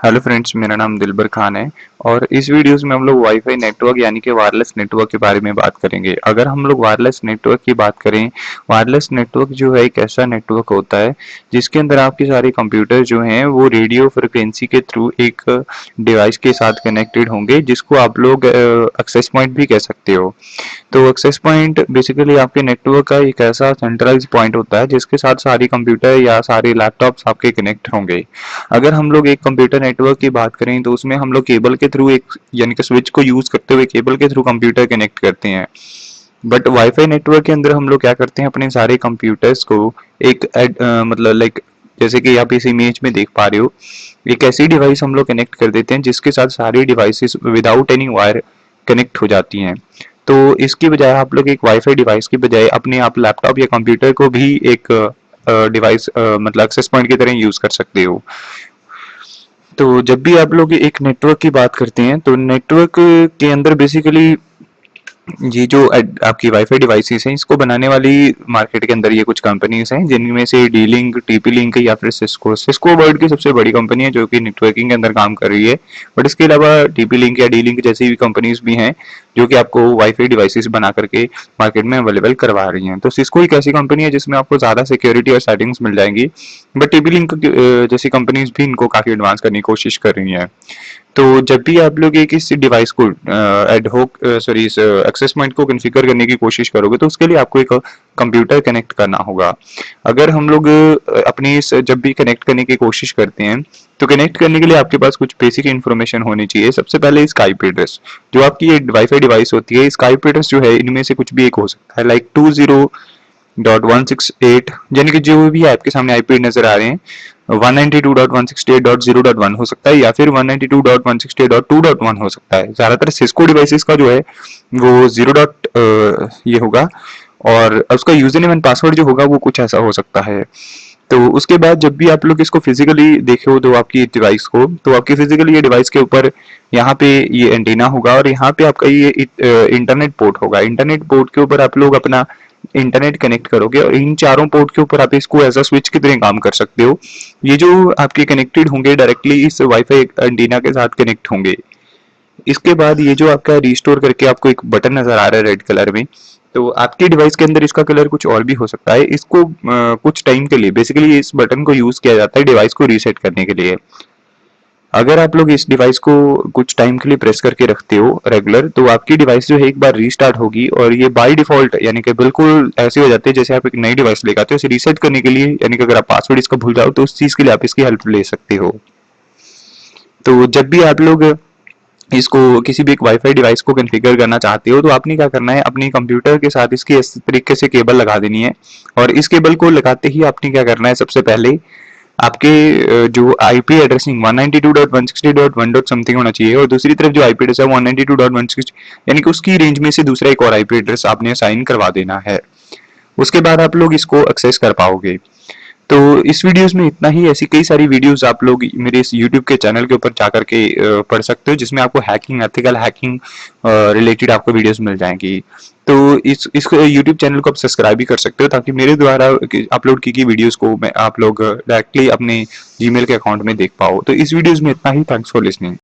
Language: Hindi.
हेलो फ्रेंड्स, मेरा नाम दिलबर खान है और इस वीडियोस में हम लोग वाईफाई नेटवर्क यानी कि वायरलेस नेटवर्क के बारे में बात करेंगे। अगर हम लोग वायरलेस नेटवर्क की बात करें, वायरलेस नेटवर्क जो है एक ऐसा नेटवर्क होता है जिसके अंदर आपके सारे कंप्यूटर जो हैं वो रेडियो फ्रिक्वेंसी के थ्रू एक डिवाइस के साथ कनेक्टेड होंगे, जिसको आप लोग एक्सेस पॉइंट भी कह सकते हो। तो एक्सेस पॉइंट बेसिकली आपके नेटवर्क का एक ऐसा सेंट्रलाइज पॉइंट होता है जिसके साथ सारी कंप्यूटर या सारे लैपटॉप्स आपके कनेक्ट होंगे। अगर हम लोग एक कंप्यूटर नेटवर्क की बात करें तो उसमें हम लोग केबल के थ्रू एक यानी कि स्विच को यूज करते हुए केबल के थ्रू कंप्यूटर कनेक्ट करते हैं। बट वाईफाई नेटवर्क के अंदर हम लोग क्या करते हैं, अपने सारे कंप्यूटर्स को एक मतलब लाइक जैसे कि आप इस इमेज में देख पा रहे हो, एक ऐसी डिवाइस हम लोग कनेक्ट कर देते हैं जिसके साथ सारी devices without any wire connect हो जाती हैं। तो इसकी बजाय आप लोग एक वाईफाई डिवाइस की बजाय अपने आप लैपटॉप या कंप्यूटर को भी एक डिवाइस मतलब एक्सेस पॉइंट की तरह यूज कर सकते हो। तो जब भी आप लोग एक नेटवर्क की बात करते हैं तो नेटवर्क के अंदर बेसिकली ये जो आपकी वाईफाई डिवाइसेस हैं इसको बनाने वाली मार्केट के अंदर ये कुछ कंपनीज हैं, जिनमें से डी लिंक, टीपी लिंक या फिर सिस्को। सिस्को वर्ल्ड की सबसे बड़ी कंपनी है जो कि नेटवर्किंग के अंदर काम कर रही है। बट इसके अलावा टीपी लिंक या डी लिंक जैसी भी कंपनीज भी हैं जो कि आपको वाईफाई डिवाइसेस बना करके मार्केट में अवेलेबल करवा रही हैं। तो सिस्को एक ऐसी कंपनी है जिसमें आपको ज़्यादा सिक्योरिटी और सेटिंग्स मिल जाएंगी। बट टीपी लिंक जैसी कंपनीज भी इनको काफ़ी एडवांस करने की कोशिश कर रही हैं। तो जब भी आप लोग एक इस डिवाइस को एडहोक सॉरी इस एक्सेस पॉइंट को कॉन्फ़िगर करने की कोशिश करोगे तो उसके लिए आपको एक कंप्यूटर कनेक्ट करना होगा। अगर हम लोग अपनी इस जब भी कनेक्ट करने की कोशिश करते हैं तो कनेक्ट करने के लिए आपके पास कुछ बेसिक इन्फॉर्मेशन होनी चाहिए। सबसे पहले इसका आईपी एड्रेस, जो आपकी ये वाईफाई डिवाइस होती है इसका आईपी एड्रेस जो है इनमें से कुछ भी एक हो सकता है, लाइक 20.168 यानी कि जो भी आपके सामने आईपी नजर आ रहे हैं 192.168.0.1 हो सकता है या फिर 192.168.2.1 हो सकता है। ज्यादातर सिस्को डिवाइसेस का जो है वो जीरो डॉट ये होगा और उसका यूजर नेम एंड पासवर्ड जो होगा वो कुछ ऐसा हो सकता है। तो उसके बाद जब भी आप लोग इसको फिजिकली देखे हो तो आपकी डिवाइस को, तो आपकी फिजिकली ये डिवाइस के ऊपर यहाँ पे ये एंटीना होगा और यहाँ पे आपका ये इंटरनेट पोर्ट होगा। इंटरनेट पोर्ट के ऊपर आप लोग अपना इंटरनेट कनेक्ट करोगे और इन चारों पोर्ट के ऊपर आप इसको एज अ स्विच की तरह काम कर सकते हो। ये जो आपके कनेक्टेड होंगे डायरेक्टली इस वाईफाई एंटीना के साथ कनेक्ट होंगे। इसके बाद ये जो आपका रिस्टोर करके आपको एक बटन नजर आ रहा है रेड कलर में, तो आपके डिवाइस के अंदर इसका कलर कुछ और भी हो सकता है। इसको कुछ टाइम के लिए बेसिकली इस बटन को यूज किया जाता है डिवाइस को रीसेट करने के लिए। अगर आप लोग इस डिवाइस को कुछ टाइम के लिए प्रेस करके रखते हो रेगुलर, तो आपकी डिवाइस जो है एक बार रीस्टार्ट होगी और ये बाय डिफॉल्ट यानी कि बिल्कुल ऐसे हो जाते हैं जैसे आप एक नई डिवाइस लेकर आते हो। इसे रीसेट करने के लिए यानी कि अगर आप पासवर्ड इसका भूल जाओ तो उस चीज के लिए आप इसकी हेल्प ले सकते हो। तो जब भी आप लोग इसको किसी भी एक वाईफाई डिवाइस को कॉन्फ़िगर करना चाहते हो तो आपने क्या करना है, अपने कंप्यूटर के साथ इसकी इस तरीके से केबल लगा देनी है। और इस केबल को लगाते ही आपने क्या करना है, सबसे पहले आपके जो आईपी एड्रेसिंग 192.168.1 डॉट समथिंग होना चाहिए और दूसरी तरफ जो आईपी एड्रेस है 192.160 यानी कि उसकी रेंज में से दूसरा एक और आईपी एड्रेस आपने असाइन करवा देना है। उसके बाद आप लोग इसको एक्सेस कर पाओगे। तो इस वीडियोस में इतना ही। ऐसी कई सारी वीडियोस आप लोग मेरे इस यूट्यूब के चैनल के ऊपर जाकर के पढ़ सकते हो, जिसमें आपको हैकिंग, एथिकल हैकिंग रिलेटेड आपको वीडियोस मिल जाएंगी। तो इस यूट्यूब चैनल को आप सब्सक्राइब भी कर सकते हो ताकि मेरे द्वारा अपलोड की गई वीडियोस को मैं आप लोग डायरेक्टली अपने जीमेल के अकाउंट में देख पाओ। तो इस वीडियोस में इतना ही। Thanks for listening.